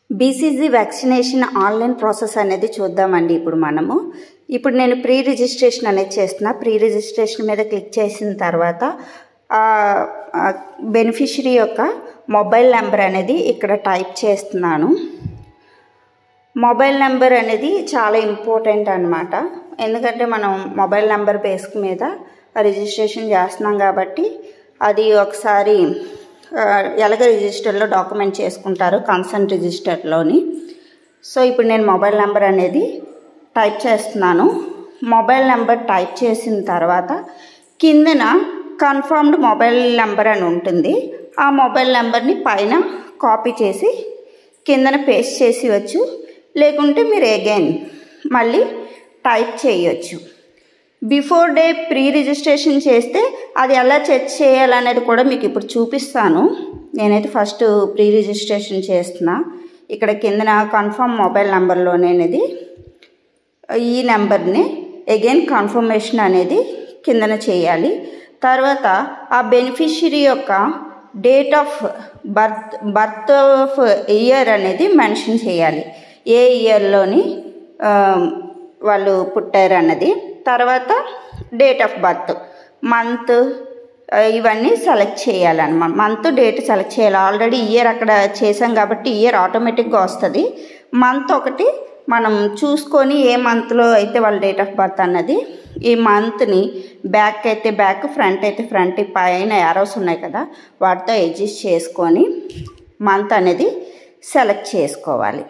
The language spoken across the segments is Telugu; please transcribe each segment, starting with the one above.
బీసీజీ వ్యాక్సినేషన్ ఆన్లైన్ ప్రాసెస్ అనేది చూద్దామండి. ఇప్పుడు నేను ప్రీ రిజిస్ట్రేషన్ అనేది చేస్తున్నా. ప్రీ రిజిస్ట్రేషన్ మీద క్లిక్ చేసిన తర్వాత బెనిఫిషరీ యొక్క మొబైల్ నెంబర్ అనేది ఇక్కడ టైప్ చేస్తున్నాను. మొబైల్ నెంబర్ అనేది చాలా ఇంపార్టెంట్ అన్నమాట. ఎందుకంటే మనం మొబైల్ నెంబర్ బేస్ మీద రిజిస్ట్రేషన్ చేస్తున్నాం కాబట్టి అది ఒకసారి ఎలాగ రిజిస్టర్లో డాక్యుమెంట్ చేసుకుంటారు కన్సర్న్ రిజిస్టర్లోని. సో ఇప్పుడు నేను మొబైల్ నెంబర్ అనేది టైప్ చేస్తున్నాను. మొబైల్ నెంబర్ టైప్ చేసిన తర్వాత కిందన కన్ఫర్మ్డ్ మొబైల్ నెంబర్ అని ఉంటుంది. ఆ మొబైల్ నెంబర్ని పైన కాపీ చేసి కిందన పేస్ట్ చేసి వచ్చు, లేకుంటే మీరు అగైన్ మళ్ళీ టైప్ చేయొచ్చు. బిఫోర్ డే ప్రీ రిజిస్ట్రేషన్ చేస్తే అది ఎలా చెక్ చేయాలనేది కూడా మీకు ఇప్పుడు చూపిస్తాను. నేనైతే ఫస్ట్ ప్రీ రిజిస్ట్రేషన్ చేస్తున్నా. ఇక్కడ కిందన కన్ఫర్మ్ మొబైల్ నెంబర్లోనేది ఈ నెంబర్ని అగైన్ కన్ఫర్మేషన్ అనేది కిందన చేయాలి. తర్వాత ఆ బెనిఫిషరీ యొక్క date of birth of year అనేది మెన్షన్ చేయాలి. ఏ ఇయర్లోని వాళ్ళు పుట్టారు అన్నది. తర్వాత డేట్ ఆఫ్ బర్త్, మంత్, ఇవన్నీ సెలెక్ట్ చేయాలన్నమాట. మంత్, డేట్ సెలెక్ట్ చేయాలి. ఆల్రెడీ ఇయర్ అక్కడ చేసాం కాబట్టి ఇయర్ ఆటోమేటిక్గా వస్తుంది. మంత్ ఒకటి మనం చూసుకొని ఏ మంత్లో అయితే వాళ్ళ డేట్ ఆఫ్ బర్త్ అన్నది, ఈ మంత్ని బ్యాక్ అయితే బ్యాక్, ఫ్రంట్ అయితే ఫ్రంట్, పైన యారోస్ ఉన్నాయి కదా వాటితో అడ్జస్ట్ చేసుకొని మంత్ అనేది సెలెక్ట్ చేసుకోవాలి.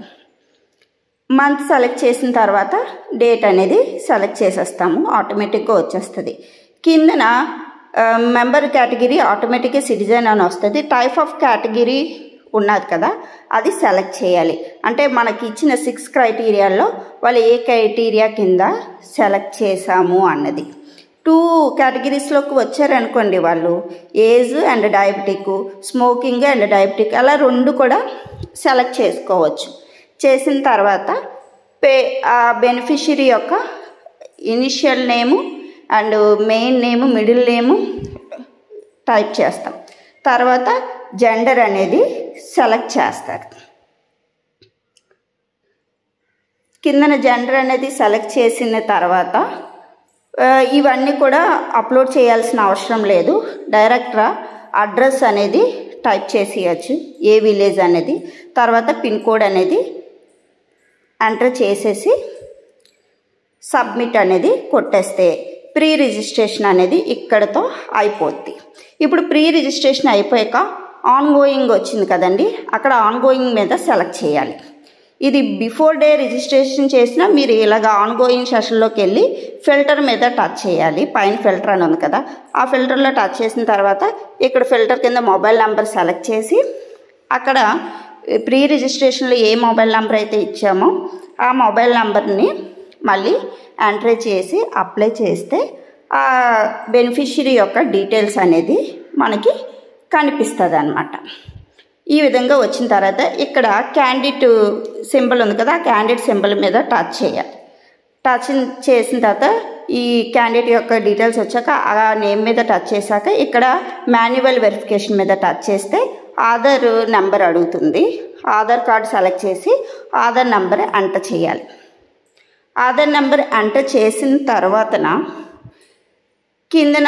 మంత్ సెలెక్ట్ చేసిన తర్వాత డేట్ అనేది సెలెక్ట్ చేసేస్తాము, ఆటోమేటిక్గా వచ్చేస్తుంది. కిందన మెంబర్ కేటగిరీ ఆటోమేటిక్గా సిటిజన్ అని వస్తుంది. టైప్ ఆఫ్ కేటగిరీ ఉన్నది కదా అది సెలెక్ట్ చేయాలి. అంటే మనకి ఇచ్చిన 6 క్రైటీరియాల్లో వాళ్ళు ఏ క్రైటీరియా కింద సెలెక్ట్ చేసాము అన్నది. 2 కేటగిరీస్లోకి వచ్చారనుకోండి, వాళ్ళు age and diabetic, smoking and diabetic, అలా 2 కూడా సెలెక్ట్ చేసుకోవచ్చు. చేసిన తర్వాత ఆ బెనిఫిషరీ యొక్క initial name and main name, middle name type చేస్తాం. తర్వాత జెండర్ అనేది సెలెక్ట్ చేస్తారు. కిందన జెండర్ అనేది సెలెక్ట్ చేసిన తర్వాత ఇవన్నీ కూడా అప్లోడ్ చేయాల్సిన అవసరం లేదు. డైరెక్ట్గా అడ్రస్ అనేది టైప్ చేసేయచ్చు, ఏ విలేజ్ అనేది. తర్వాత పిన్ కోడ్ అనేది ఎంటర్ చేసేసి సబ్మిట్ అనేది కొట్టేస్తే ప్రీ రిజిస్ట్రేషన్ అనేది ఇక్కడతో అయిపోద్ది. ఇప్పుడు ప్రీ రిజిస్ట్రేషన్ అయిపోయాక ఆన్ గోయింగ్ వచ్చింది కదండి, అక్కడ ఆన్ గోయింగ్ మీద సెలెక్ట్ చేయాలి. ఇది బిఫోర్ డే రిజిస్ట్రేషన్ చేసినా మీరు ఇలాగ ఆన్ గోయింగ్ సెషన్లోకి వెళ్ళి ఫిల్టర్ మీద టచ్ చేయాలి. పైన ఫిల్టర్ అని ఉంది కదా, ఆ ఫిల్టర్లో టచ్ చేసిన తర్వాత ఇక్కడ ఫిల్టర్ కింద మొబైల్ నెంబర్ సెలెక్ట్ చేసి అక్కడ ప్రీ రిజిస్ట్రేషన్లో ఏ మొబైల్ నెంబర్ అయితే ఇచ్చామో ఆ మొబైల్ నెంబర్ని మళ్ళీ ఎంటర్ చేసి అప్లై చేస్తే ఆ బెనిఫిషరీ యొక్క డీటెయిల్స్ అనేది మనకి కనిపిస్తుంది అన్నమాట. ఈ విధంగా వచ్చిన తర్వాత ఇక్కడ క్యాండిడేట్ సింబల్ ఉంది కదా, ఆ క్యాండిడేట్ సింబల్ మీద టచ్ చేయాలి. టచ్ చేసిన తర్వాత ఈ క్యాండిడేట్ యొక్క డీటెయిల్స్ వచ్చాక ఆ నేమ్ మీద టచ్ చేశాక ఇక్కడ మాన్యువల్ వెరిఫికేషన్ మీద టచ్ చేస్తే ఆధార్ నెంబర్ అడుగుతుంది. ఆధార్ కార్డు సెలెక్ట్ చేసి ఆధార్ నెంబర్ ఎంటర్ చేయాలి. ఆధార్ నెంబర్ ఎంటర్ చేసిన తర్వాతన కిందన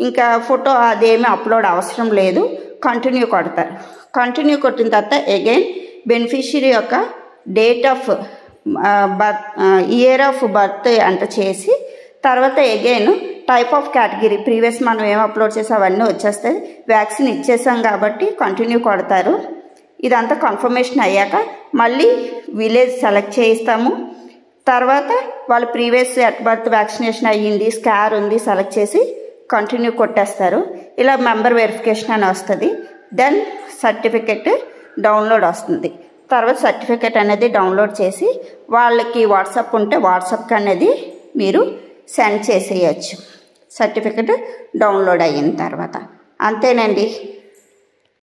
ఇంకా ఫోటో అదేమీ అప్లోడ్ అవసరం లేదు, కంటిన్యూ కొడతారు. కంటిన్యూ కొట్టిన తర్వాత అగైన్ బెనిఫిషరీ యొక్క date of year of birth enter చేసి తర్వాత again type of category, previous మనం ఏం అప్లోడ్ చేసి అవన్నీ వచ్చేస్తాయి. వ్యాక్సిన్ ఇచ్చేసాం కాబట్టి కంటిన్యూ కొడతారు. ఇదంతా కన్ఫర్మేషన్ అయ్యాక మళ్ళీ విలేజ్ సెలెక్ట్ చేయిస్తాము. తర్వాత వాళ్ళు ప్రీవియస్ ఎట్ బర్త్ వ్యాక్సినేషన్ అయ్యింది, స్కార్ ఉంది సెలెక్ట్ చేసి కంటిన్యూ కొట్టేస్తారు. ఇలా మెంబర్ వెరిఫికేషన్ అని వస్తుంది. దెన్ సర్టిఫికెట్ డౌన్లోడ్ వస్తుంది. తర్వాత సర్టిఫికెట్ అనేది డౌన్లోడ్ చేసి వాళ్ళకి వాట్సాప్ ఉంటే వాట్సాప్కి అనేది మీరు సెండ్ చేసేయచ్చు సర్టిఫికెట్ డౌన్లోడ్ అయిన తర్వాత. అంతేనండి.